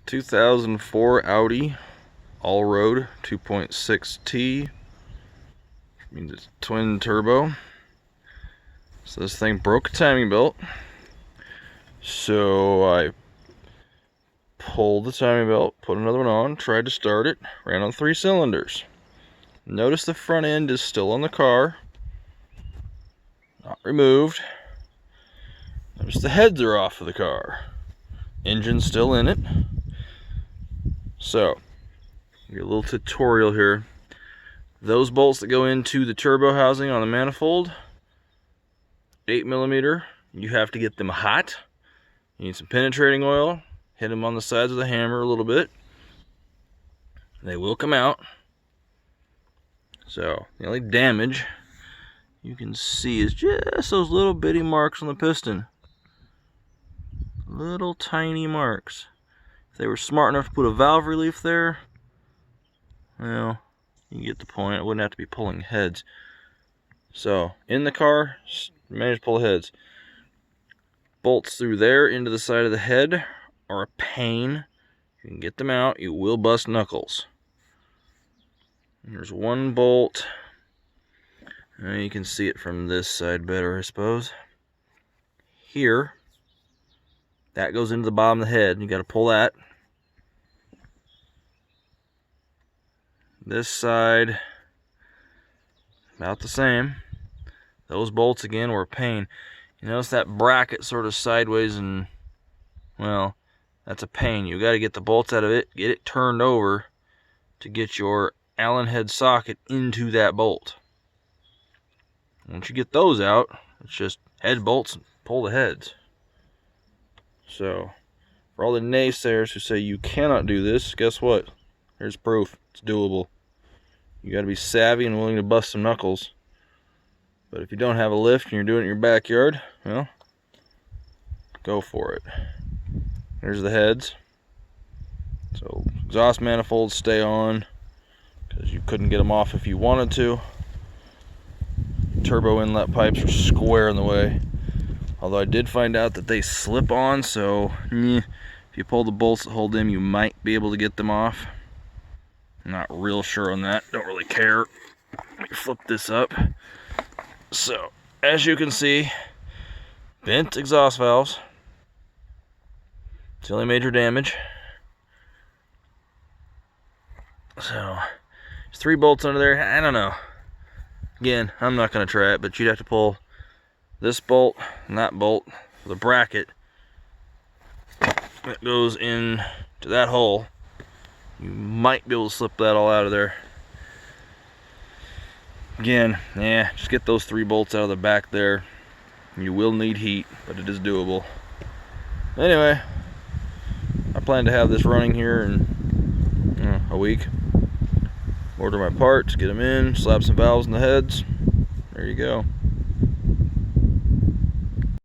2004 Audi Allroad 2.6T. Means it's twin turbo. So this thing broke a timing belt. So I pulled the timing belt, put another one on, tried to start it, ran on 3 cylinders. Notice the front end is still on the car, not removed. Notice the heads are off of the car. Engine's still in it. So, get a little tutorial here. Those bolts that go into the turbo housing on the manifold, 8mm, you have to get them hot. You need some penetrating oil, hit them on the sides with a hammer a little bit. They will come out. So, the only damage you can see is just those little bitty marks on the piston. Little tiny marks. If they were smart enough to put a valve relief there, well, you get the point. I wouldn't have to be pulling heads. So, in the car, manage to pull heads. Bolts through there into the side of the head are a pain. You can get them out, you will bust knuckles. And there's one bolt. You can see it from this side better, I suppose. Here, that goes into the bottom of the head. You got to pull that. This side, about the same. Those bolts again were a pain. You notice that bracket sort of sideways, and well, that's a pain. You got to get the bolts out of it, get it turned over to get your Allen head socket into that bolt. Once you get those out, it's just head bolts and pull the heads. So, for all the naysayers who say you cannot do this, guess what? Here's proof. It's doable. You got to be savvy and willing to bust some knuckles. But if you don't have a lift and you're doing it in your backyard, well, go for it. Here's the heads. So, exhaust manifolds stay on because you couldn't get them off if you wanted to. Turbo inlet pipes are square in the way. Although I did find out that they slip on, so if you pull the bolts that hold them, you might be able to get them off. I'm not real sure on that. Don't really care. Let me flip this up. So, as you can see, bent exhaust valves. It's the only major damage. So, there's 3 bolts under there. I don't know. Again, I'm not going to try it, but you'd have to pull this bolt and that bolt for the bracket that goes in to that hole. You might be able to slip that all out of there. Again, yeah, just get those 3 bolts out of the back there. You will need heat, but it is doable. Anyway, I plan to have this running here in a week. Order my parts, get them in, slap some valves in the heads. There you go.